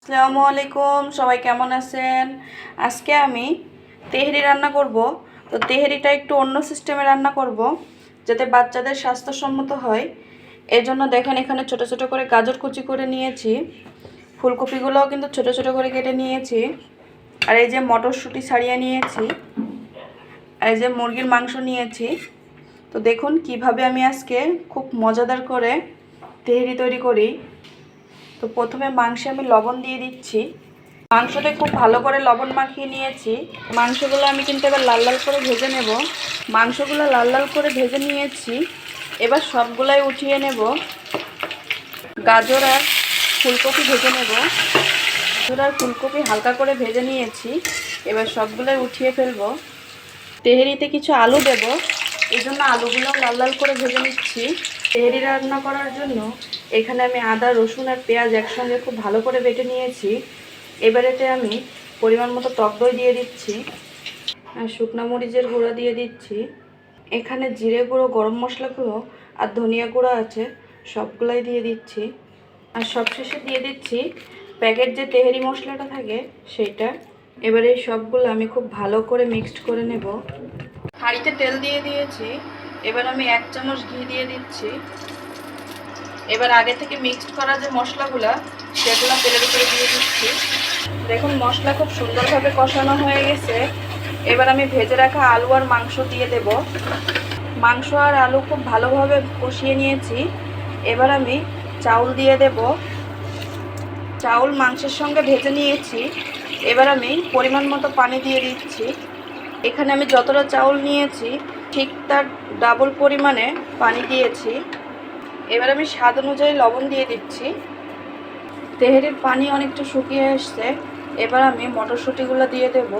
আসসালামু আলাইকুম, সবাই কেমন আছেন? আজকে আমি তেহরি রান্না করব। তো তেহরিটা একটু অন্য সিস্টেমে রান্না করব যাতে বাচ্চাদের স্বাস্থ্যসম্মত হয়। এর জন্য দেখেন এখানে ছোট ছোট করে গাজর কুচি করে নিয়েছি, ফুলকপিগুলোও কিন্তু ছোট ছোট করে কেটে নিয়েছি, আর এই যে মটরশুঁটি ছাড়িয়ে নিয়েছি, আর এই যে মুরগির মাংস নিয়েছি। তো দেখুন কিভাবে আমি আজকে খুব মজাদার করে তেহরি তৈরি করি। তো প্রথমে মাংসে আমি লবণ দিয়ে দিচ্ছি। মাংসতে খুব ভালো করে লবণ মাখিয়ে নিয়েছি। মাংসগুলো আমি কিন্তু এবার লাল লাল করে ভেজে নেব। মাংসগুলো লাল লাল করে ভেজে নিয়েছি, এবার সবগুলাই উঠিয়ে নেব। গাজর আর ফুলকপি ভেজে নেব। গাজর আর ফুলকপি হালকা করে ভেজে নিয়েছি, এবার সবগুলাই উঠিয়ে ফেলবো। তেহরিতে কিছু আলু দেব, এই জন্য আলুগুলো লাল লাল করে ভেজে নিচ্ছি। তেহরি রান্না করার জন্য এখানে আমি আদা, রসুন আর পেঁয়াজ একসঙ্গে খুব ভালো করে বেটে নিয়েছি। এবার এতে আমি পরিমাণ মতো টক দই দিয়ে দিচ্ছি, আর শুকনো মরিচের গুঁড়ো দিয়ে দিচ্ছি। এখানে জিরে গুঁড়ো, গরম মশলা গুঁড়ো আর ধনিয়া গুঁড়ো আছে, সবগুলাই দিয়ে দিচ্ছি। আর সবশেষে দিয়ে দিচ্ছি প্যাকেট যে তেহরি মশলাটা থাকে সেইটা। এবার এই সবগুলো আমি খুব ভালো করে মিক্সড করে নেব। হাঁড়িতে তেল দিয়ে দিয়েছি, এবার আমি 1 চামচ ঘি দিয়ে দিচ্ছি। এবার আগে থেকে মিক্সড করা যে মশলাগুলো সেগুলো তেলের উপরে দিয়ে দিচ্ছি। দেখুন মশলা খুব সুন্দরভাবে কষানো হয়ে গেছে। এবার আমি ভেজে রাখা আলু আর মাংস দিয়ে দেব। মাংস আর আলু খুব ভালোভাবে কষিয়ে নিয়েছি, এবার আমি চাউল দিয়ে দেব। চাউল মাংসের সঙ্গে ভেজে নিয়েছি, এবার আমি পরিমাণ মতো পানি দিয়ে দিচ্ছি। এখানে আমি যতটা চাউল নিয়েছি ঠিক তার ডাবল পরিমাণে পানি দিয়েছি। এবার আমি স্বাদ অনুযায়ী লবণ দিয়ে দিচ্ছি। তেহরির পানি অনেকটা শুকিয়ে এসছে, এবার আমি মটরশুঁটিগুলো দিয়ে দেব,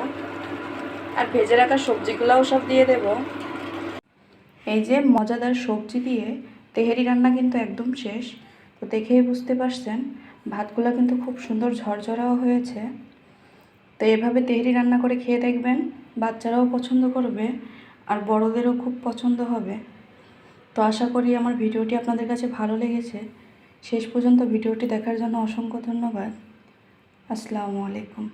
আর ভেজে রাখা সবজিগুলোও সব দিয়ে দেব। এই যে মজাদার সবজি দিয়ে তেহরি রান্না কিন্তু একদম শেষ। তো দেখেই বুঝতে পারছেন ভাতগুলো কিন্তু খুব সুন্দর ঝরঝরাও হয়েছে। তো এভাবে তেহরি রান্না করে খেয়ে দেখবেন, বাচ্চারাও পছন্দ করবে আর বড়দেরও খুব পছন্দ হবে। তো আশা করি আমার ভিডিওটি আপনাদের কাছে ভালো লেগেছে। শেষ পর্যন্ত ভিডিওটি দেখার জন্য অসংখ্য ধন্যবাদ। আসসালামু আলাইকুম।